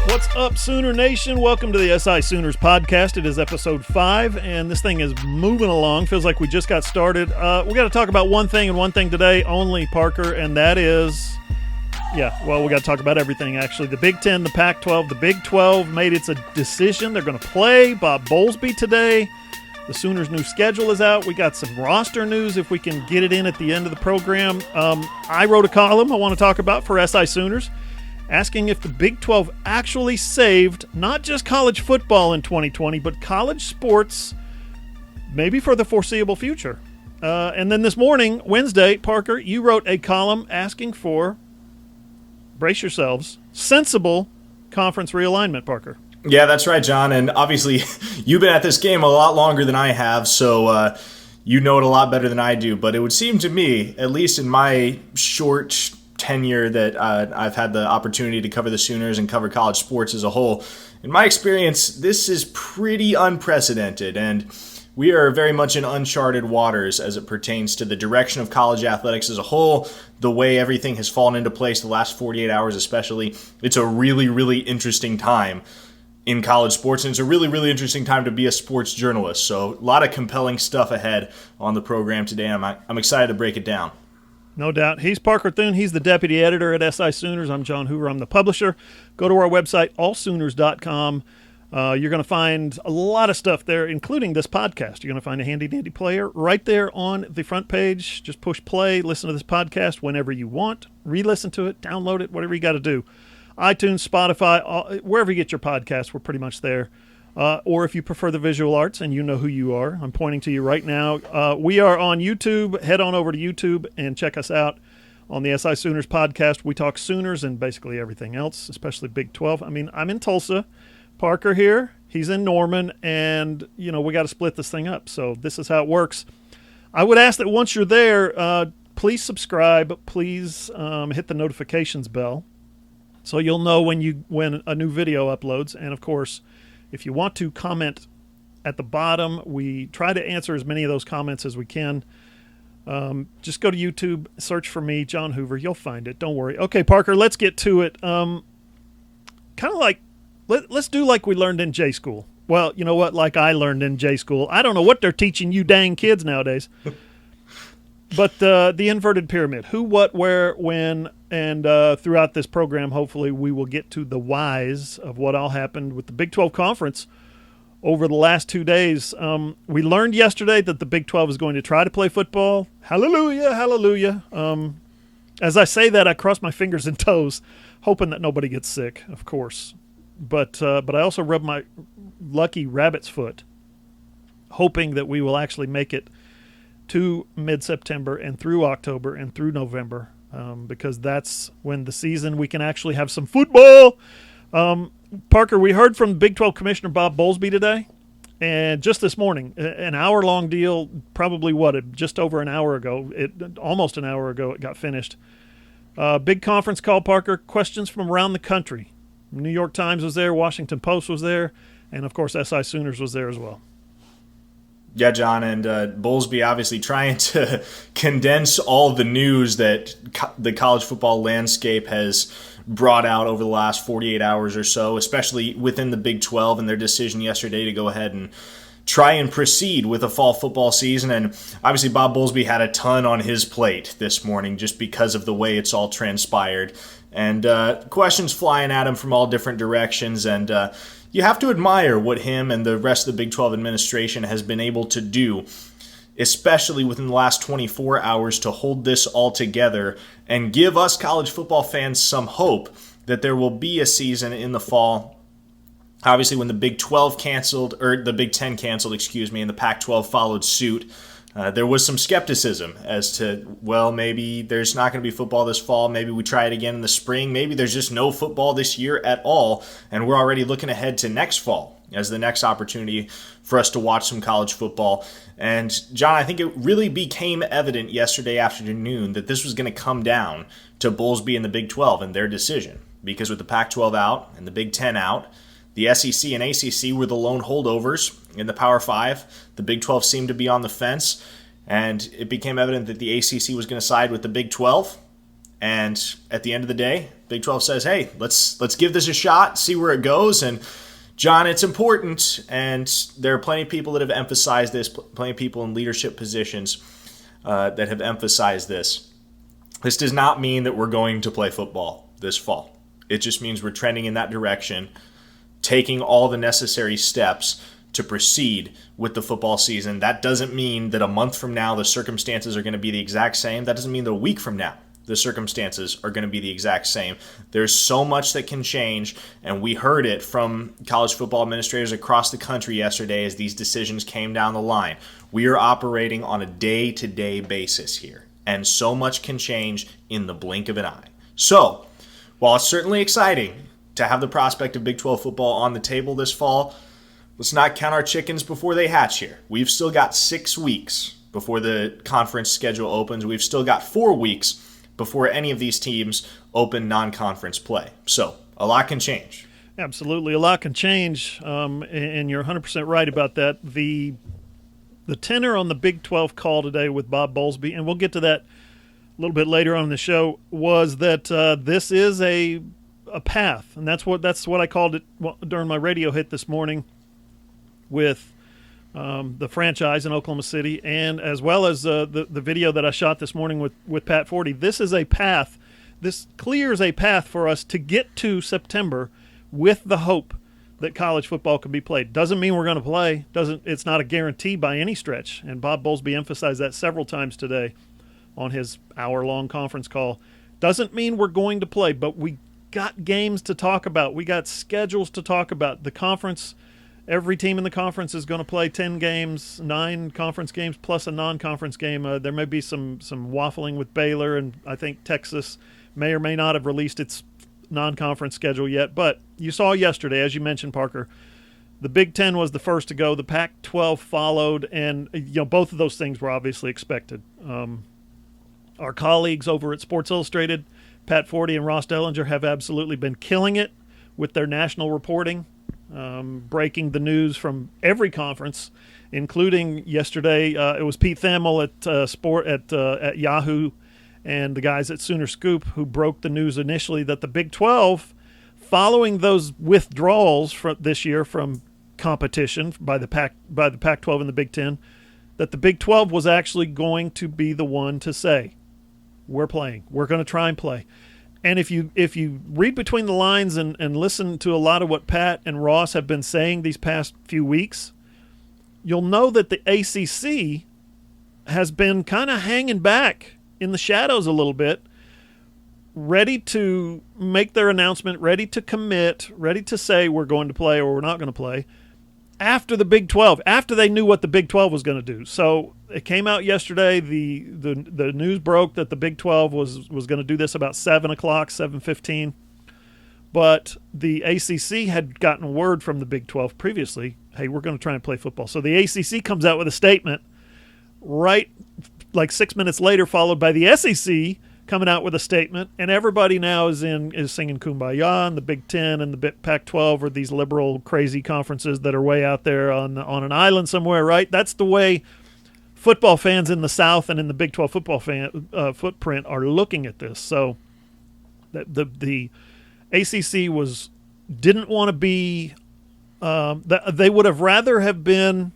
What's up, Sooner Nation? Welcome to the SI Sooners podcast. It is episode 5, and this thing is moving along. Feels like we just got started. We got to talk about one thing and one thing today only, Parker, and that is, we got to talk about everything, actually. The Big Ten, the Pac-12. The Big 12 made its a decision. They're going to play Bob Bowlsby today. The Sooners' new schedule is out. We got some roster news if we can get it in at the end of the program. I wrote a column I want to talk about for SI Sooners, asking if the Big 12 actually saved not just college football in 2020, but college sports maybe for the foreseeable future. And then this morning, Wednesday, Parker, you wrote a column asking for, brace yourselves, sensible conference realignment, Parker. Yeah, that's right, John. And obviously, you've been at this game a lot longer than I have, so you know it a lot better than I do. But it would seem to me, at least in my short tenure that I've had the opportunity to cover the Sooners and cover college sports as a whole, in my experience, this is pretty unprecedented, and we are very much in uncharted waters as it pertains to the direction of college athletics as a whole, the way everything has fallen into place the last 48 hours especially. It's a really, really interesting time in college sports, and it's a really, really interesting time to be a sports journalist. So a lot of compelling stuff ahead on the program today, and I'm excited to break it down. No doubt. He's Parker Thune. He's the deputy editor at SI Sooners. I'm John Hoover. I'm the publisher. Go to our website, allsooners.com. You're going to find a lot of stuff there, including this podcast. You're going to find a handy-dandy player right there on the front page. Just push play, listen to this podcast whenever you want. Re-listen to it, download it, whatever you got to do. iTunes, Spotify, wherever you get your podcasts, we're pretty much there. Or if you prefer the visual arts and you know who you are, I'm pointing to you right now. We are on YouTube. Head on over to YouTube and check us out on the SI Sooners podcast. We talk Sooners and basically everything else, especially Big 12. I mean, I'm in Tulsa. Parker here. He's in Norman. And, we got to split this thing up. So this is how it works. I would ask that once you're there, please subscribe. Please hit the notifications bell so you'll know when a new video uploads. And, of course, if you want to comment at the bottom, we try to answer as many of those comments as we can. Just go to YouTube, search for me, John Hoover. You'll find it. Don't worry. Okay, Parker, let's get to it. Kind of like, let's do like we learned in J school. Well, you know what? Like I learned in J school. I don't know what they're teaching you dang kids nowadays. But the inverted pyramid. Who, what, where, when, and throughout this program, hopefully, we will get to the whys of what all happened with the Big 12 Conference over the last 2 days. We learned yesterday that the Big 12 is going to try to play football. Hallelujah, hallelujah. As I say that, I cross my fingers and toes, hoping that nobody gets sick, of course. But I also rub my lucky rabbit's foot, hoping that we will actually make it to mid-September and through October and through November, because that's when the season we can actually have some football. Parker, we heard from Big 12 Commissioner Bob Bowlsby today, and just this morning, an hour-long deal, probably just over an hour ago, almost an hour ago it got finished. Big conference call, Parker, questions from around the country. New York Times was there, Washington Post was there, and of course SI Sooners was there as well. Yeah, John, and Bowlsby obviously trying to condense all the news that the college football landscape has brought out over the last 48 hours or so, especially within the Big 12 and their decision yesterday to go ahead and try and proceed with a fall football season. And obviously Bob Bowlsby had a ton on his plate this morning just because of the way it's all transpired. And questions flying at him from all different directions, and you have to admire what him and the rest of the Big 12 administration has been able to do, especially within the last 24 hours, to hold this all together and give us college football fans some hope that there will be a season in the fall. Obviously, when the Big 12 canceled, or the Big 10 canceled, and the Pac-12 followed suit, there was some skepticism as to, well, maybe there's not going to be football this fall. Maybe we try it again in the spring. Maybe there's just no football this year at all, and we're already looking ahead to next fall as the next opportunity for us to watch some college football. And, John, I think it really became evident yesterday afternoon that this was going to come down to Bowlsby and the Big 12 and their decision, because with the Pac-12 out and the Big 10 out, the SEC and ACC were the lone holdovers in the Power 5. The Big 12 seemed to be on the fence, and it became evident that the ACC was going to side with the Big 12, And at the end of the day, Big 12 says, hey, let's give this a shot, see where it goes. And John, it's important, and there are plenty of people that have emphasized this, plenty of people in leadership positions that have emphasized this. This does not mean that we're going to play football this fall. It just means we're trending in that direction, taking all the necessary steps to proceed with the football season. That doesn't mean that a month from now the circumstances are going to be the exact same. That doesn't mean that a week from now the circumstances are going to be the exact same. There's so much that can change, and we heard it from college football administrators across the country yesterday as these decisions came down the line. We are operating on a day-to-day basis here, and so much can change in the blink of an eye. So, while it's certainly exciting to have the prospect of Big 12 football on the table this fall, let's not count our chickens before they hatch here. We've still got 6 weeks before the conference schedule opens. We've still got 4 weeks before any of these teams open non-conference play. So a lot can change. Absolutely, a lot can change, and you're 100% right about that. The tenor on the Big 12 call today with Bob Bowlsby, and we'll get to that a little bit later on in the show, was that this is a path, and that's what I called it during my radio hit this morning with the franchise in Oklahoma City, and as well as the video that I shot this morning with Pat Forty. This is a path. This clears a path for us to get to September with the hope that college football can be played. Doesn't mean we're going to play. It's not a guarantee by any stretch. And Bob Bowlsby emphasized that several times today on his hour-long conference call. Doesn't mean we're going to play, but we got games to talk about. We got schedules to talk about. The conference. Every team in the conference is going to play 10 games, 9 conference games plus a non-conference game. There may be some waffling with Baylor, and I think Texas may or may not have released its non-conference schedule yet. But you saw yesterday, as you mentioned, Parker, the Big Ten was the first to go. The Pac-12 followed, and both of those things were obviously expected. Our colleagues over at Sports Illustrated, Pat Forty and Ross Dellinger, have absolutely been killing it with their national reporting. Breaking the news from every conference, including yesterday. It was Pete Thamel at Yahoo and the guys at Sooner Scoop who broke the news initially that the Big 12, following those withdrawals this year from competition by the Pac-12 and the Big 10, that the Big 12 was actually going to be the one to say, we're playing. We're going to try and play. And if you read between the lines and listen to a lot of what Pat and Ross have been saying these past few weeks, you'll know that the ACC has been kind of hanging back in the shadows a little bit, ready to make their announcement, ready to commit, ready to say we're going to play or we're not going to play after the Big 12, after they knew what the Big 12 was going to do. So it came out yesterday. The news broke that the Big 12 was going to do this about 7 o'clock, 7:15. But the ACC had gotten word from the Big 12 previously, hey, we're going to try and play football. So the ACC comes out with a statement right like 6 minutes later, followed by the SEC coming out with a statement, and everybody now is singing Kumbaya, and the Big Ten and the Pac-12 are these liberal, crazy conferences that are way out there on an island somewhere, right? That's the way football fans in the South and in the Big 12 football footprint are looking at this. So the ACC didn't want to be they would have rather have been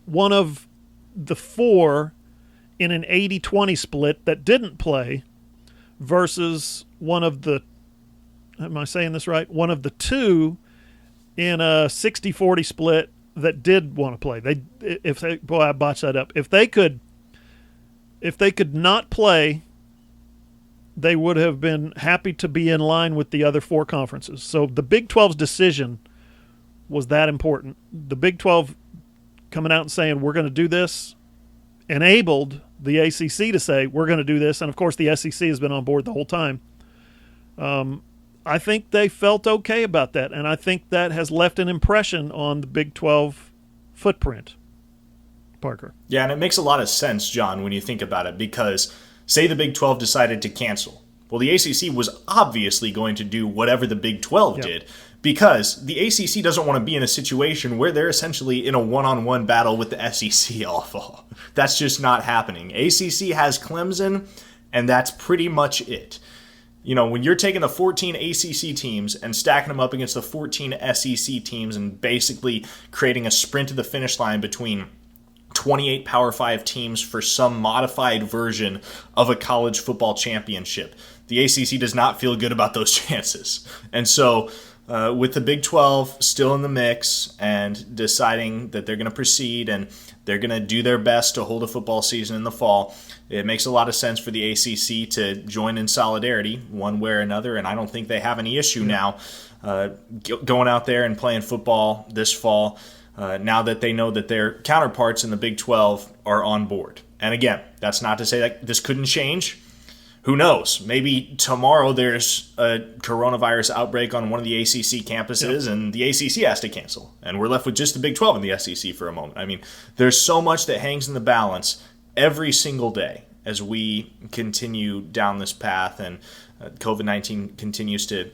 one of the 4 in an 80-20 split that didn't play versus one of the, am I saying this right? One of the 2 in a 60-40 split that did want to play. I botched that up. If they could not play, they would have been happy to be in line with the other 4 conferences. So the Big 12's decision was that important. The Big 12 coming out and saying, we're going to do this, enabled the ACC to say, we're going to do this. And, of course, the SEC has been on board the whole time. I think they felt okay about that, and I think that has left an impression on the Big 12 footprint. Parker. Yeah, and it makes a lot of sense, John, when you think about it, because say the Big 12 decided to cancel. Well, the ACC was obviously going to do whatever the Big 12 did, because the ACC doesn't want to be in a situation where they're essentially in a one-on-one battle with the SEC all fall. That's just not happening. ACC has Clemson, And that's pretty much it. When you're taking the 14 ACC teams and stacking them up against the 14 SEC teams and basically creating a sprint to the finish line between 28 Power 5 teams for some modified version of a college football championship, the ACC does not feel good about those chances. And so with the Big 12 still in the mix and deciding that they're going to proceed and they're going to do their best to hold a football season in the fall, it makes a lot of sense for the ACC to join in solidarity one way or another, and I don't think they have any issue now going out there and playing football this fall now that they know that their counterparts in the Big 12 are on board. And again, that's not to say that this couldn't change. Who knows? Maybe tomorrow there's a coronavirus outbreak on one of the ACC campuses and the ACC has to cancel. And we're left with just the Big 12 and the SEC for a moment. I mean, there's so much that hangs in the balance every single day as we continue down this path and COVID-19 continues to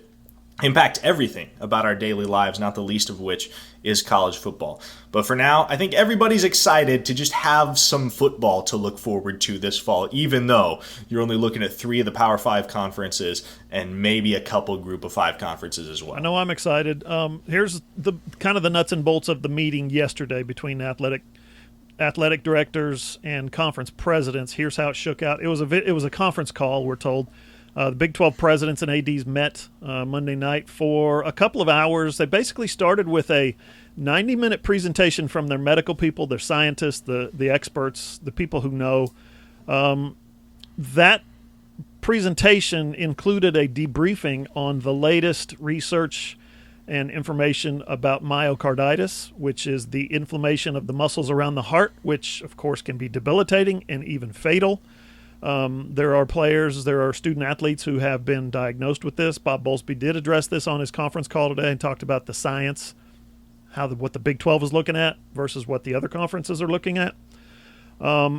impact everything about our daily lives, not the least of which is college football. But for now, I think everybody's excited to just have some football to look forward to this fall, even though you're only looking at 3 of the Power 5 conferences and maybe a couple Group of 5 conferences as well. I know I'm excited. Here's the kind of the nuts and bolts of the meeting yesterday between athletic directors and conference presidents. Here's how it shook out. It was a conference call, we're told. The Big 12 presidents and ADs met Monday night for a couple of hours. They basically started with a 90-minute presentation from their medical people, their scientists, the experts, the people who know. That presentation included a debriefing on the latest research and information about myocarditis, which is the inflammation of the muscles around the heart, which, of course, can be debilitating and even fatal. There are student athletes who have been diagnosed with this. Bob Bowlsby did address this on his conference call today and talked about the science, what the Big 12 is looking at versus what the other conferences are looking at.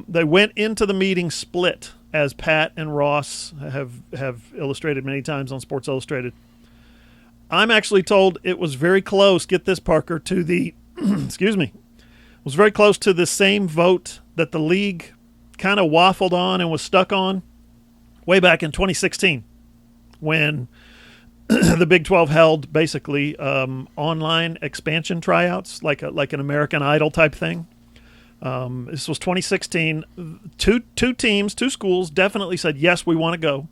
They went into the meeting split, as Pat and Ross have illustrated many times on Sports Illustrated. I'm actually told it was very close, get this, Parker, to the, was very close to the same vote that the league kind of waffled on and was stuck on way back in 2016 when the Big 12 held basically online expansion tryouts, like an American Idol type thing. This was 2016. Two schools definitely said, yes, we want to go.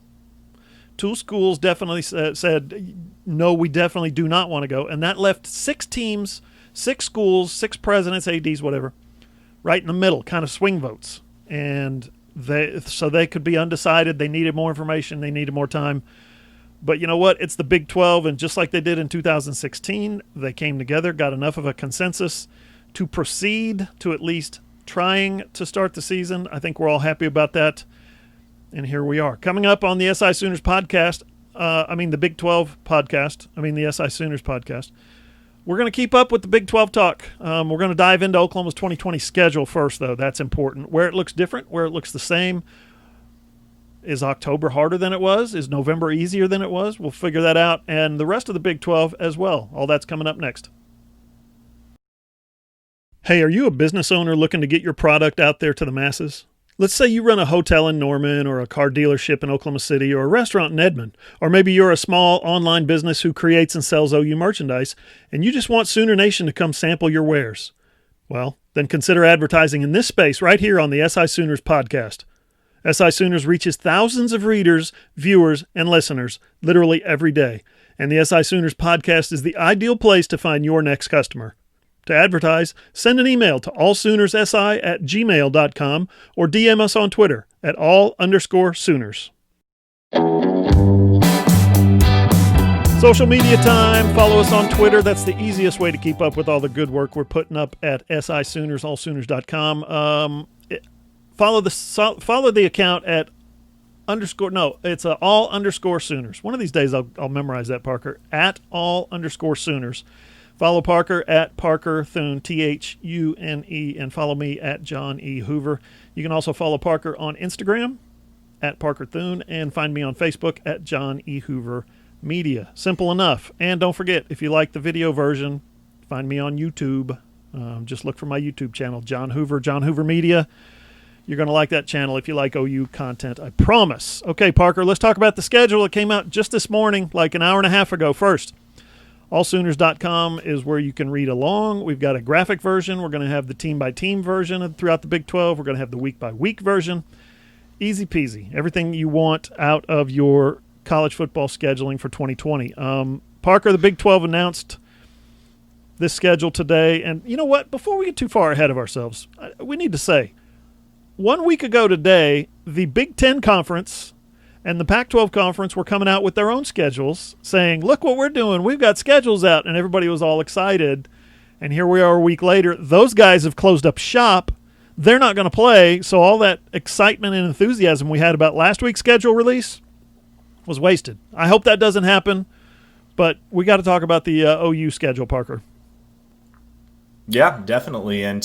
2 schools definitely said, no, we definitely do not want to go. And that left 6 teams, 6 schools, 6 presidents, ADs, whatever, right in the middle, kind of swing votes. And they could be undecided. They needed more information. They needed more time. But you know what? It's the Big 12, and just like they did in 2016, they came together, got enough of a consensus to proceed to at least trying to start the season. I think we're all happy about that. And here we are. Coming up on the SI Sooners podcast, the Big 12 podcast, the SI Sooners podcast, we're going to keep up with the Big 12 talk. We're going to dive into Oklahoma's 2020 schedule first, though. That's important. Where it looks different, where it looks the same. Is October harder than it was? Is November easier than it was? We'll figure that out. And the rest of the Big 12 as well. All that's coming up next. Hey, are you a business owner looking to get your product out there to the masses? Let's say you run a hotel in Norman or a car dealership in Oklahoma City or a restaurant in Edmond, or maybe you're a small online business who creates and sells OU merchandise and you just want Sooner Nation to come sample your wares. Well, then consider advertising in this space right here on the SI Sooners podcast. SI Sooners reaches thousands of readers, viewers, and listeners literally every day, and the SI Sooners podcast is the ideal place to find your next customer. To advertise, send an email to allsoonersi@gmail.com or DM us on Twitter at @all_Sooners. Social media time. Follow us on Twitter. That's the easiest way to keep up with all the good work we're putting up at SI Sooners, allsooners.com. Follow the account at all_Sooners. One of these days I'll memorize that, Parker. At all_Sooners. Follow Parker at Parker Thune, Thune, and follow me at John E. Hoover. You can also follow Parker on Instagram at Parker Thune and find me on Facebook at John E. Hoover Media. Simple enough. And don't forget, if you like the video version, find me on YouTube. Just look for my YouTube channel, John Hoover Media. You're going to like that channel if you like OU content, I promise. Okay, Parker, let's talk about the schedule. It came out just this morning, like an hour and a half ago. First, allsooners.com is where you can read along. We've got a graphic version. We're going to have the team-by-team version throughout the Big 12. We're going to have the week-by-week version. Easy peasy. Everything you want out of your college football scheduling for 2020. Parker, the Big 12 announced this schedule today. And you know what? Before we get too far ahead of ourselves, we need to say, 1 week ago today, the Big 10 Conference and the Pac-12 Conference were coming out with their own schedules saying, look what we're doing. We've got schedules out. And everybody was all excited. And here we are a week later. Those guys have closed up shop. They're not going to play. So all that excitement and enthusiasm we had about last week's schedule release was wasted. I hope that doesn't happen. But we got to talk about the OU schedule, Parker. Yeah, definitely. And,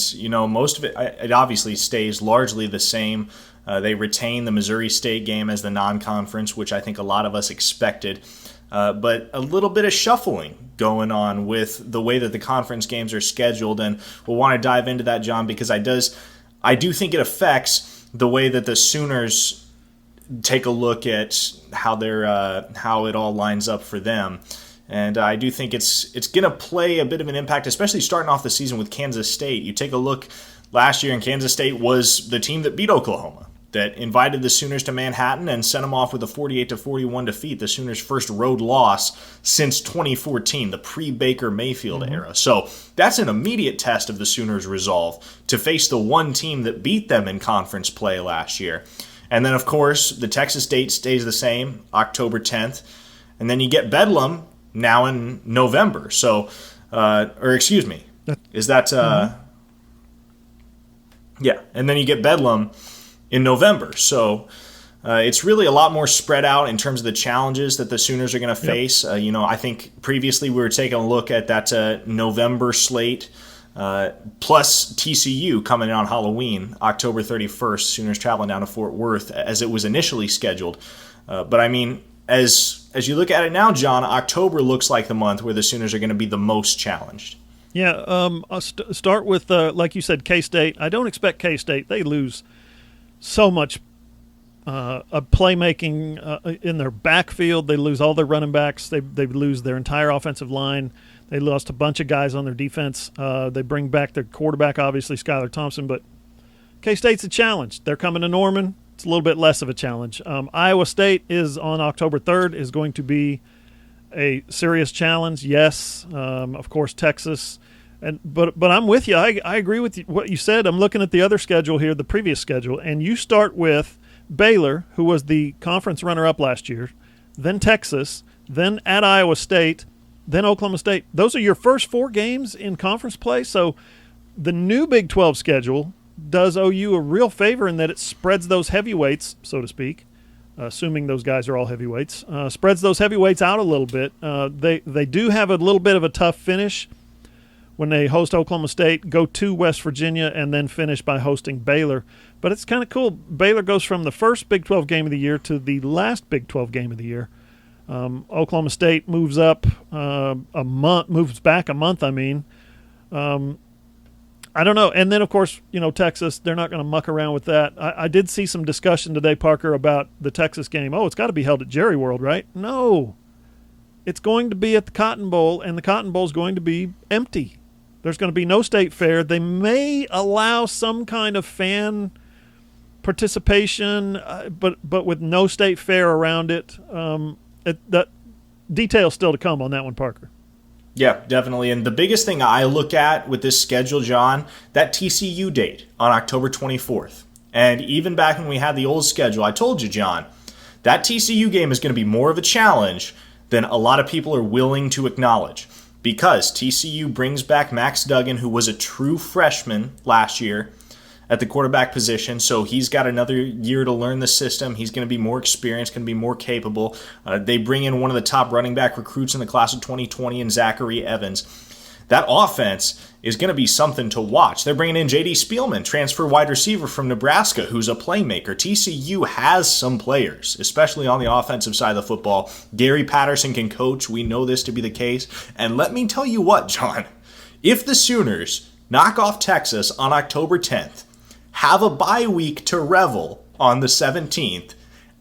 most of it obviously stays largely the same. They retain the Missouri State game as the non-conference, which I think a lot of us expected. But a little bit of shuffling going on with the way that the conference games are scheduled. And we'll want to dive into that, John, because I do think it affects the way that the Sooners take a look at how it all lines up for them. And I do think it's going to play a bit of an impact, especially starting off the season with Kansas State. You take a look last year, and Kansas State was the team that beat Oklahoma, that invited the Sooners to Manhattan and sent them off with a 48-41 defeat, the Sooners' first road loss since 2014, the pre-Baker Mayfield era. So that's an immediate test of the Sooners' resolve to face the one team that beat them in conference play last year. And then, of course, the Texas date stays the same, October 10th. And then you get Bedlam now in November. So, excuse me, is that, yeah. And then you get Bedlam in November. So it's really a lot more spread out in terms of the challenges that the Sooners are going to face. I think previously we were taking a look at that November slate, plus TCU coming in on Halloween, October 31st, Sooners traveling down to Fort Worth as it was initially scheduled. But I mean, as you look at it now, John, October looks like the month where the Sooners are going to be the most challenged. Yeah, I'll start with, like you said, K-State. I don't expect K-State. They lose so much playmaking in their backfield. They lose all their running backs. They lose their entire offensive line. They lost a bunch of guys on their defense. They bring back their quarterback, obviously, Skylar Thompson. But K-State's a challenge. They're coming to Norman. It's a little bit less of a challenge. Iowa State is on October 3rd, is going to be a serious challenge. Yes, of course, Texas. But I'm with you. I agree with what you said. I'm looking at the other schedule here, the previous schedule, and you start with Baylor, who was the conference runner-up last year, then Texas, then at Iowa State, then Oklahoma State. Those are your first 4 games in conference play. So the new Big 12 schedule does OU a real favor in that it spreads those heavyweights, so to speak, assuming those guys are all heavyweights, spreads those heavyweights out a little bit. They do have a little bit of a tough finish when they host Oklahoma State, go to West Virginia, and then finish by hosting Baylor. But it's kind of cool. Baylor goes from the first Big 12 game of the year to the last Big 12 game of the year. Oklahoma State moves up moves back a month, I don't know. And then, of course, Texas, they're not going to muck around with that. I did see some discussion today, Parker, about the Texas game. Oh, it's got to be held at Jerry World, right? No. It's going to be at the Cotton Bowl, and the Cotton Bowl is going to be empty. There's going to be no state fair. They may allow some kind of fan participation, but with no state fair around it. That details still to come on that one, Parker. Yeah, definitely. And the biggest thing I look at with this schedule, John, that TCU date on October 24th. And even back when we had the old schedule, I told you, John, that TCU game is going to be more of a challenge than a lot of people are willing to acknowledge, because TCU brings back Max Duggan, who was a true freshman last year at the quarterback position, so he's got another year to learn the system. He's going to be more experienced, going to be more capable. They bring in one of the top running back recruits in the class of 2020 in Zachary Evans. That offense is going to be something to watch. They're bringing in J.D. Spielman, transfer wide receiver from Nebraska, who's a playmaker. TCU has some players, especially on the offensive side of the football. Gary Patterson can coach. We know this to be the case. And let me tell you what, John, if the Sooners knock off Texas on October 10th, have a bye week to revel on the 17th,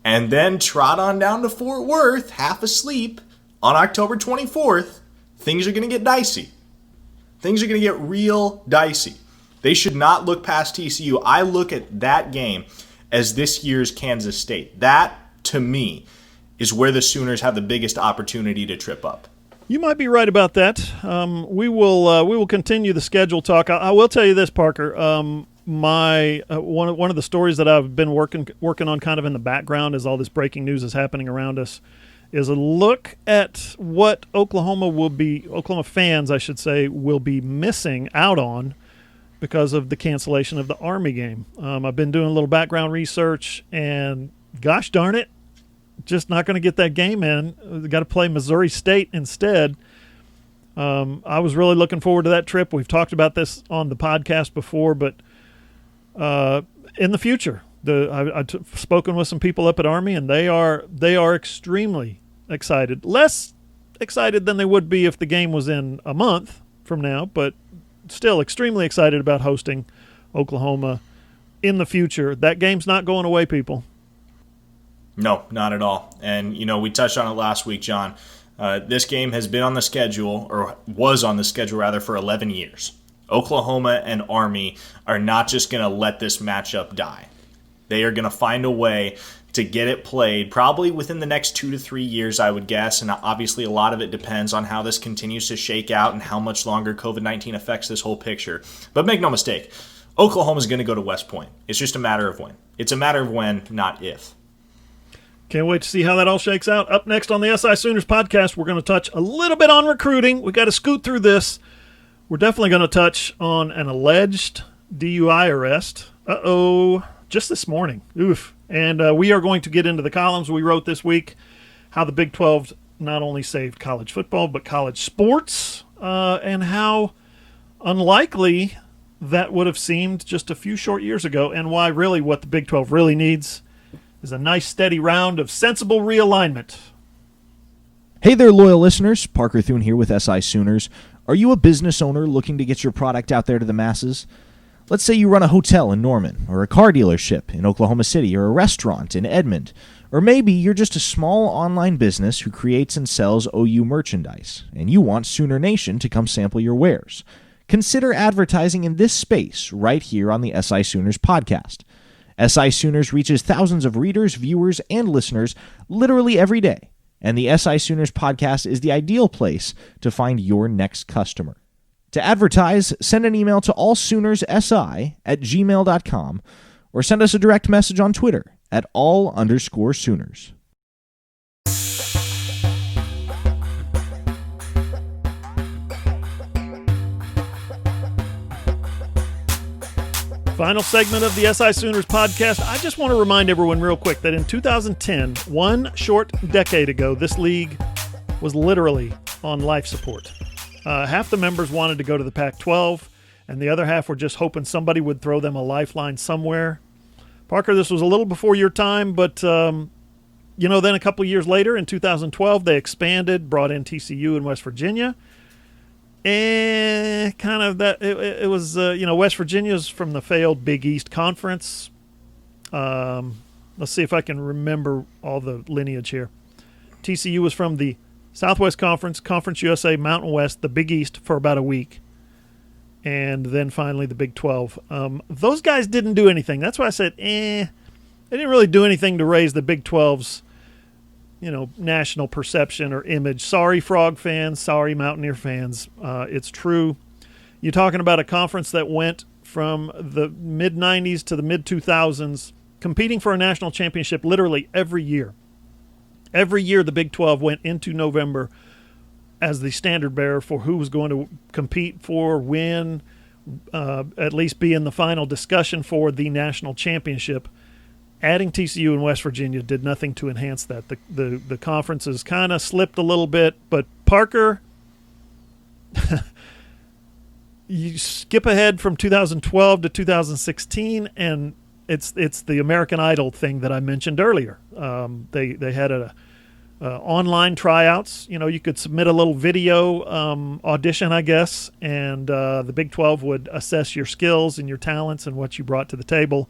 and then trot on down to Fort Worth, half asleep, on October 24th, things are going to get dicey. Things are going to get real dicey. They should not look past TCU. I look at that game as this year's Kansas State. That, to me, is where the Sooners have the biggest opportunity to trip up. You might be right about that. We will continue the schedule talk. I will tell you this, Parker. One of the stories that I've been working on kind of in the background as all this breaking news is happening around us is a look at what Oklahoma fans, I should say, will be missing out on because of the cancellation of the Army game. I've been doing a little background research, and gosh darn it, just not going to get that game in. We've got to play Missouri State instead. I was really looking forward to that trip. We've talked about this on the podcast before, but in the future, I've spoken with some people up at Army, and they are extremely excited. Less excited than they would be if the game was in a month from now, but still extremely excited about hosting Oklahoma in the future. That game's not going away, people. No, not at all. And, we touched on it last week, John. This game has been on the schedule, or was on the schedule, rather, for 11 years. Oklahoma and Army are not just going to let this matchup die. They are going to find a way to get it played probably within the next 2 to 3 years, I would guess. And obviously a lot of it depends on how this continues to shake out and how much longer COVID-19 affects this whole picture. But make no mistake, Oklahoma's going to go to West Point. It's just a matter of when. It's a matter of when, not if. Can't wait to see how that all shakes out. Up next on the SI Sooners podcast, we're going to touch a little bit on recruiting. We got to scoot through this. We're definitely going to touch on an alleged DUI arrest. Just this morning. Oof. And we are going to get into the columns we wrote this week, how the Big 12 not only saved college football, but college sports, and how unlikely that would have seemed just a few short years ago, and why really what the Big 12 really needs is a nice steady round of sensible realignment. Hey there, loyal listeners. Parker Thune here with SI Sooners. Are you a business owner looking to get your product out there to the masses? Let's say you run a hotel in Norman, or a car dealership in Oklahoma City, or a restaurant in Edmond. Or maybe you're just a small online business who creates and sells OU merchandise, and you want Sooner Nation to come sample your wares. Consider advertising in this space right here on the SI Sooners podcast. SI Sooners reaches thousands of readers, viewers, and listeners literally every day, and the SI Sooners podcast is the ideal place to find your next customer. To advertise, send an email to allsoonerssi@gmail.com or send us a direct message on Twitter at @all_Sooners. Final segment of the SI Sooners podcast. I just want to remind everyone real quick that in 2010, one short decade ago, this league was literally on life support. Half the members wanted to go to the Pac-12, and the other half were just hoping somebody would throw them a lifeline somewhere. Parker, this was a little before your time, but then a couple years later, in 2012, they expanded, brought in TCU in West Virginia. And kind of that, it was, West Virginia's from the failed Big East Conference. Let's see if I can remember all the lineage here. TCU was from the Southwest Conference, Conference USA, Mountain West, the Big East for about a week, and then finally the Big 12. Those guys didn't do anything. That's why I said, They didn't really do anything to raise the Big 12's, national perception or image. Sorry, Frog fans. Sorry, Mountaineer fans. It's true. You're talking about a conference that went from the mid-'90s to the mid-2000s, competing for a national championship literally every year. Every year the Big 12 went into November as the standard bearer for who was going to compete for, win, at least be in the final discussion for the national championship. Adding TCU and West Virginia did nothing to enhance that. The conferences kind of slipped a little bit, but Parker, you skip ahead from 2012 to 2016, and it's the American Idol thing that I mentioned earlier. They had a online tryouts. You could submit a little video audition, I guess, and the Big 12 would assess your skills and your talents and what you brought to the table.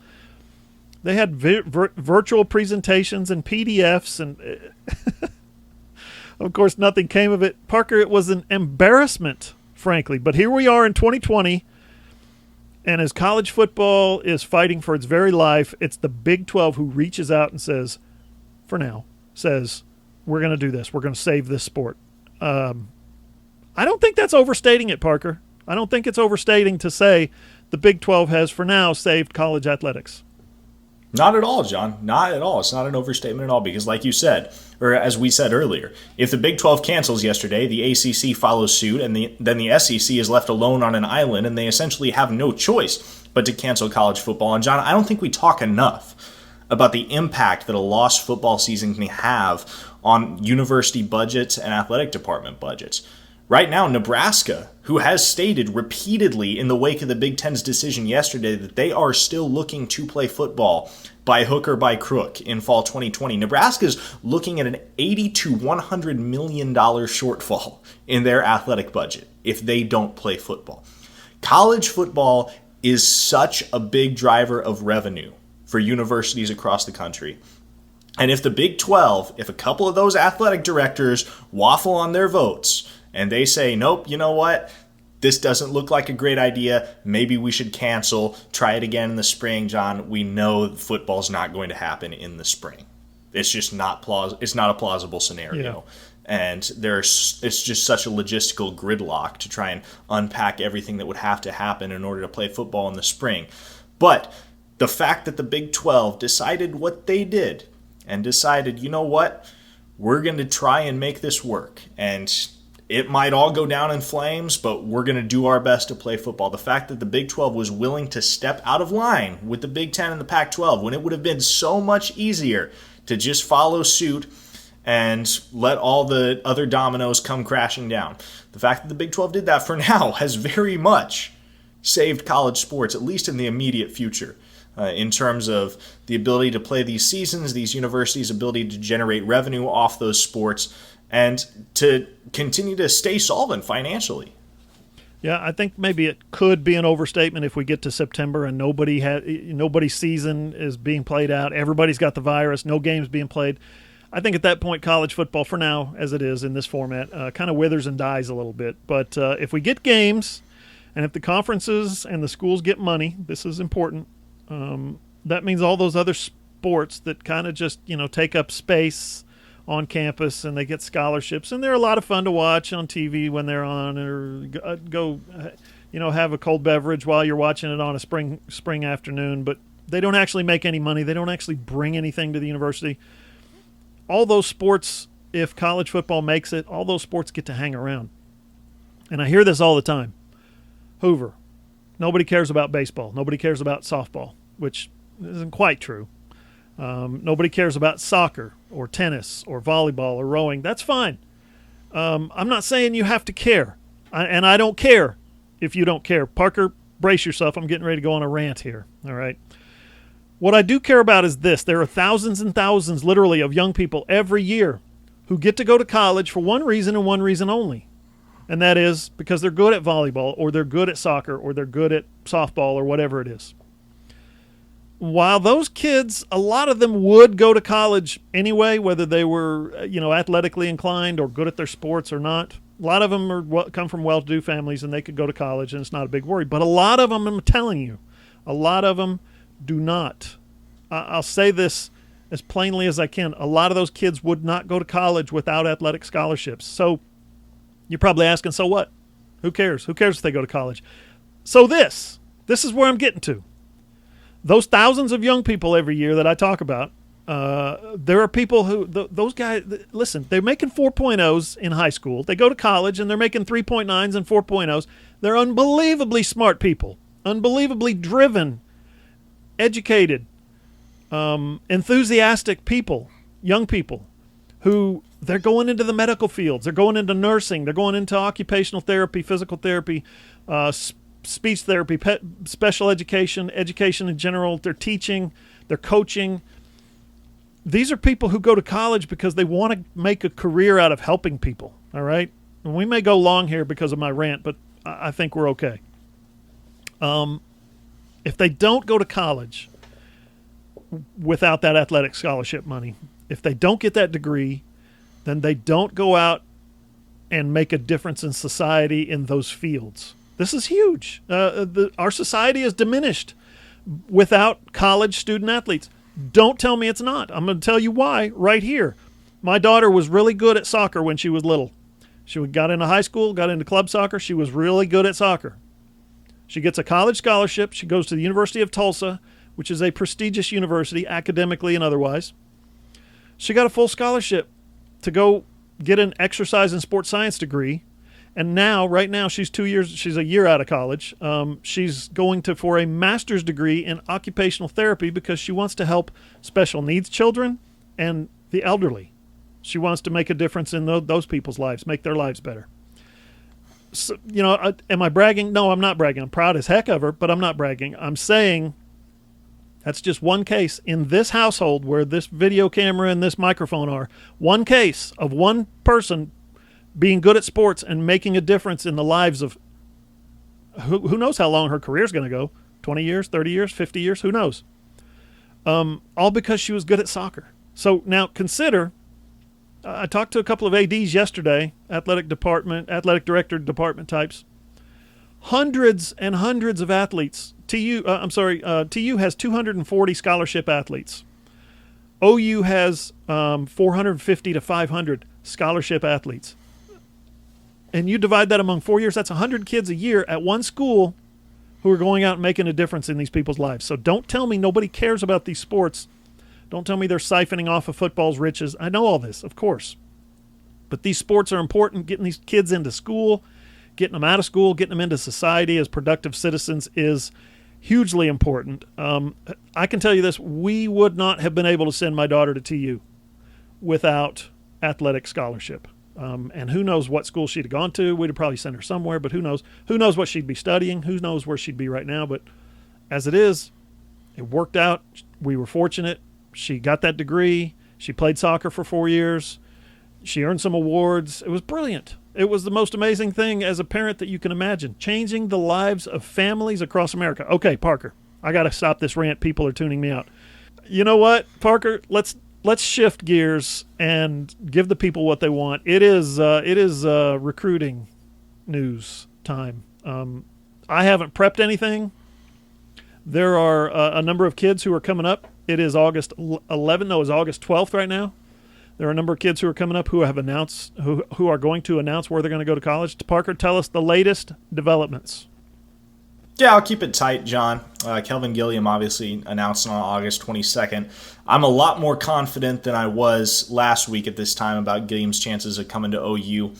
They had virtual presentations and PDFs, and of course, nothing came of it. Parker, it was an embarrassment, frankly. But here we are in 2020, and as college football is fighting for its very life, it's the Big 12 who reaches out and says, for now, we're going to do this. We're going to save this sport. I don't think that's overstating it, Parker. I don't think it's overstating to say the Big 12 has, for now, saved college athletics. Not at all, John. Not at all. It's not an overstatement at all because, like you said, or as we said earlier, if the Big 12 cancels yesterday, the ACC follows suit, and then the SEC is left alone on an island, and they essentially have no choice but to cancel college football. And, John, I don't think we talk enough about the impact that a lost football season can have on university budgets and athletic department budgets. Right now, Nebraska, who has stated repeatedly in the wake of the Big Ten's decision yesterday that they are still looking to play football by hook or by crook in fall 2020, Nebraska's looking at an $80 to $100 million shortfall in their athletic budget if they don't play football. College football is such a big driver of revenue for universities across the country. And if the Big 12, if a couple of those athletic directors waffle on their votes and they say, nope, you know what? This doesn't look like a great idea. Maybe we should cancel. Try it again in the spring, John. We know football's not going to happen in the spring. It's just not it's not a plausible scenario. Yeah. And it's just such a logistical gridlock to try and unpack everything that would have to happen in order to play football in the spring. But the fact that the Big 12 decided what they did and decided, you know what? We're going to try and make this work. And it might all go down in flames, but we're going to do our best to play football. The fact that the Big 12 was willing to step out of line with the Big 10 and the Pac-12 when it would have been so much easier to just follow suit and let all the other dominoes come crashing down. The fact that the Big 12 did that for now has very much saved college sports, at least in the immediate future, in terms of the ability to play these seasons, these universities' ability to generate revenue off those sports, and to continue to stay solvent financially. Yeah, I think maybe it could be an overstatement if we get to September and nobody's season is being played out. Everybody's got the virus, no games being played. I think at that point, college football, for now, as it is in this format, kind of withers and dies a little bit. But if we get games, and if the conferences and the schools get money, this is important. That means all those other sports that kind of just take up space on campus and they get scholarships, and they're a lot of fun to watch on TV when they're on, or go have a cold beverage while you're watching it on a spring afternoon, but they don't actually make any money. They don't actually bring anything to the university. All those sports, if college football makes it, all those sports get to hang around. And I hear this all the time. Hoover, nobody cares about baseball. Nobody cares about softball, which isn't quite true. Nobody cares about soccer or tennis or volleyball or rowing. That's fine. I'm not saying you have to care. And I don't care if you don't care. Parker, brace yourself. I'm getting ready to go on a rant here. All right. What I do care about is this. There are thousands and thousands, literally, of young people every year who get to go to college for one reason and one reason only. And that is because they're good at volleyball, or they're good at soccer, or they're good at softball, or whatever it is. While those kids, a lot of them would go to college anyway, whether they were, athletically inclined or good at their sports or not. A lot of them come from well-to-do families, and they could go to college, and it's not a big worry. But a lot of them, I'm telling you, a lot of them do not. I'll say this as plainly as I can. A lot of those kids would not go to college without athletic scholarships. So you're probably asking, so what? Who cares? Who cares if they go to college? So this is where I'm getting to. Those thousands of young people every year that I talk about, there are people who, those guys, listen, they're making 4.0s in high school. They go to college and they're making 3.9s and 4.0s. They're unbelievably smart people, unbelievably driven, educated, enthusiastic people, young people who they're going into the medical fields. They're going into nursing. They're going into occupational therapy, physical therapy, speech therapy, special education in general. They're teaching, they're coaching. these are people who go to college because they want to make a career out of helping people, all right? And we may go long here because of my rant, but I think we're okay. If they don't go to college without that athletic scholarship money, if they don't get that degree, then they don't go out and make a difference in society in those fields. This is huge. Our society is diminished without college student athletes. Don't tell me it's not. I'm going to tell you why right here. My daughter was really good at soccer when she was little. She got into high school, got into club soccer. She was really good at soccer. She gets a college scholarship. She goes to the University of Tulsa, which is a prestigious university, academically and otherwise. She got a full scholarship to go get an exercise and sports science degree. And now, right now, she's a year out of college. She's going for a master's degree in occupational therapy because she wants to help special needs children and the elderly. She wants to make a difference in those people's lives, make their lives better. So, am I bragging? No, I'm not bragging. I'm proud as heck of her, but I'm not bragging. I'm saying that's just one case in this household where this video camera and this microphone are. One case of one person being good at sports and making a difference in the lives of who knows how long her career is going to go, 20 years, 30 years, 50 years, who knows? All because she was good at soccer. So now consider, I talked to a couple of ADs yesterday, athletic director department types, hundreds and hundreds of athletes. TU has 240 scholarship athletes. OU has 450 to 500 scholarship athletes. And you divide that among 4 years, that's 100 kids a year at one school who are going out and making a difference in these people's lives. So don't tell me nobody cares about these sports. Don't tell me they're siphoning off of football's riches. I know all this, of course. But these sports are important. Getting these kids into school, getting them out of school, getting them into society as productive citizens is hugely important. I can tell you this, we would not have been able to send my daughter to TU without athletic scholarship. And who knows what school she'd have gone to. We'd have probably sent her somewhere, but who knows? Who knows what she'd be studying? Who knows where she'd be right now? But as it is, it worked out. We were fortunate. She got that degree. She played soccer for 4 years. She earned some awards. It was brilliant. It was the most amazing thing as a parent that you can imagine, changing the lives of families across America. Okay, Parker, I got to stop this rant. People are tuning me out. You know what, Parker? Let's shift gears and give the people what they want. It is recruiting news time. I haven't prepped anything. There are a number of kids who are coming up. It is August 11th. No, it's August 12th right now. There are a number of kids who are coming up who have announced who are going to announce where they're going to go to college. Parker, tell us the latest developments. Yeah, I'll keep it tight, John. Kelvin Gilliam obviously announced on August 22nd. I'm a lot more confident than I was last week at this time about Gilliam's chances of coming to OU.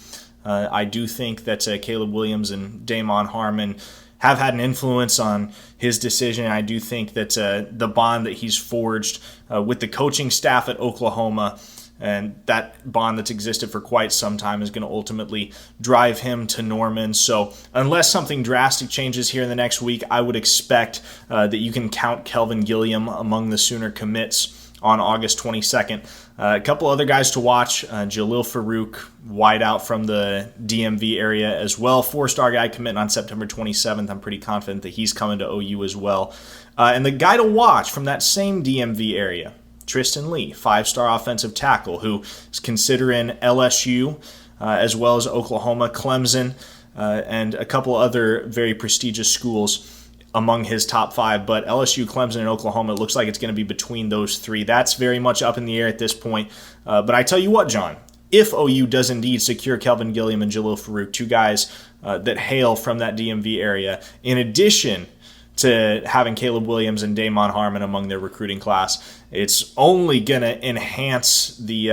I do think that Caleb Williams and Damon Harmon have had an influence on his decision. I do think that the bond that he's forged with the coaching staff at Oklahoma and that bond that's existed for quite some time is going to ultimately drive him to Norman. So unless something drastic changes here in the next week, I would expect that you can count Kelvin Gilliam among the Sooner commits on August 22nd. A couple other guys to watch, Jalil Farouk, wideout from the DMV area as well. 4-star guy committing on September 27th. I'm pretty confident that he's coming to OU as well. And the guy to watch from that same DMV area, Tristan Lee, 5-star offensive tackle, who is considering LSU as well as Oklahoma, Clemson, and a couple other very prestigious schools among his top 5. But LSU, Clemson, and Oklahoma, it looks like it's going to be between those 3. That's very much up in the air at this point. But I tell you what, John, if OU does indeed secure Kelvin Gilliam and Jalil Farouk, 2 guys that hail from that DMV area, in addition to having Caleb Williams and Damon Harmon among their recruiting class, it's only going to enhance the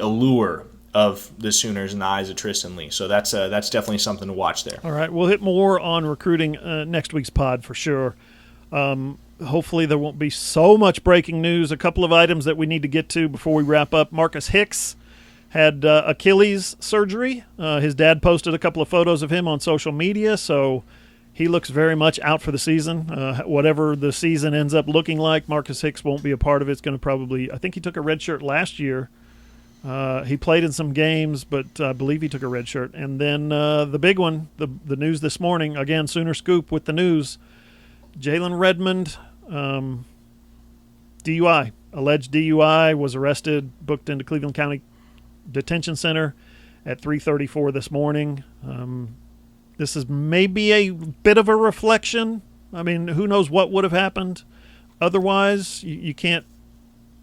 allure of the Sooners in the eyes of Tristan Lee. So that's definitely something to watch there. All right, we'll hit more on recruiting next week's pod for sure. Hopefully there won't be so much breaking news. A couple of items that we need to get to before we wrap up. Marcus Hicks had Achilles surgery. His dad posted a couple of photos of him on social media, so he looks very much out for the season. Whatever the season ends up looking like, Marcus Hicks won't be a part of it. It's going to probably, I think he took a red shirt last year. He played in some games, but I believe he took a red shirt. And then the big one, the news this morning, again, Sooner Scoop with the news, Jalen Redmond, DUI, alleged DUI, was arrested, booked into Cleveland County Detention Center at 3:34 this morning. This is maybe a bit of a reflection. I mean, who knows what would have happened otherwise. You can't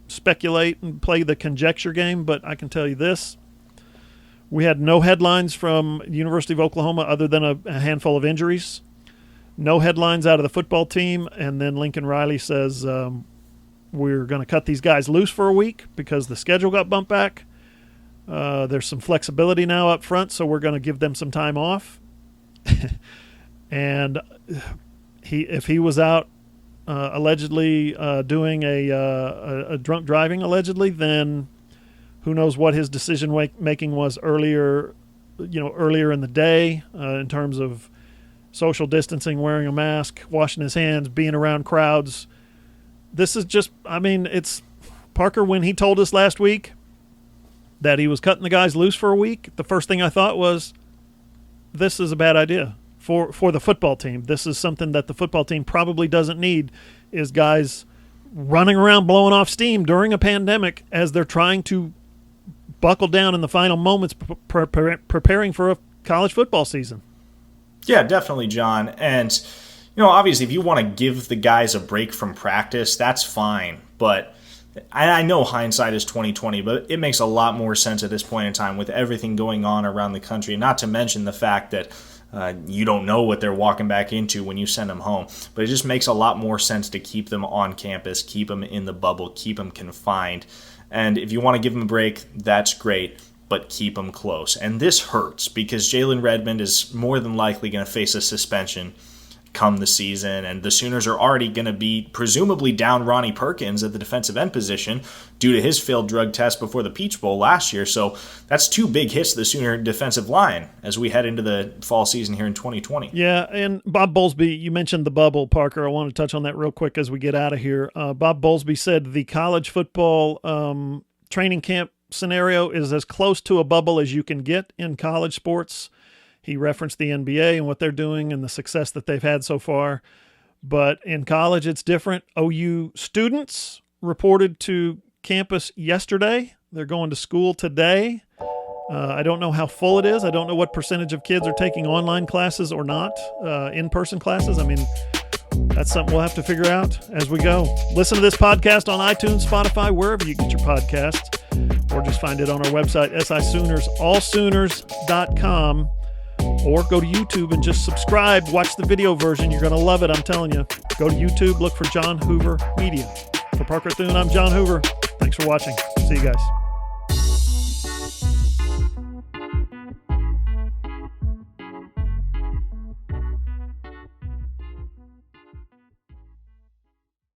speculate and play the conjecture game, but I can tell you this. We had no headlines from the University of Oklahoma other than a handful of injuries. No headlines out of the football team, and then Lincoln Riley says we're going to cut these guys loose for a week because the schedule got bumped back. There's some flexibility now up front, so we're going to give them some time off. And if he was out allegedly doing a drunk driving, allegedly, then who knows what his decision making was earlier in the day in terms of social distancing, wearing a mask, washing his hands, being around crowds. This is just, I mean, it's Parker, when he told us last week that he was cutting the guys loose for a week, the first thing I thought was, this is a bad idea for the football team. This is something that the football team probably doesn't need, is guys running around blowing off steam during a pandemic as they're trying to buckle down in the final moments preparing for a college football season. Yeah, definitely, John. And, obviously, if you want to give the guys a break from practice, that's fine. But I know hindsight is 20/20, but it makes a lot more sense at this point in time with everything going on around the country, not to mention the fact that you don't know what they're walking back into when you send them home. But it just makes a lot more sense to keep them on campus, keep them in the bubble, keep them confined. And if you want to give them a break, that's great, but keep them close. And this hurts because Jalen Redmond is more than likely going to face a suspension come the season, and the Sooners are already going to be presumably down Ronnie Perkins at the defensive end position due to his failed drug test before the Peach Bowl last year. So that's two big hits to the Sooner defensive line as we head into the fall season here in 2020. Yeah, and Bob Bowlsby, you mentioned the bubble, Parker. I want to touch on that real quick as we get out of here. Bob Bowlsby said the college football training camp scenario is as close to a bubble as you can get in college sports. He referenced the NBA and what they're doing and the success that they've had so far. But in college, it's different. OU students reported to campus yesterday. They're going to school today. I don't know how full it is. I don't know what percentage of kids are taking online classes or not, in-person classes. I mean, that's something we'll have to figure out as we go. Listen to this podcast on iTunes, Spotify, wherever you get your podcasts, or just find it on our website, SI Sooners, allsooners.com. Or go to YouTube and just subscribe. Watch the video version. You're going to love it, I'm telling you. Go to YouTube, look for John Hoover Media. For Parker Thune, I'm John Hoover. Thanks for watching. See you guys.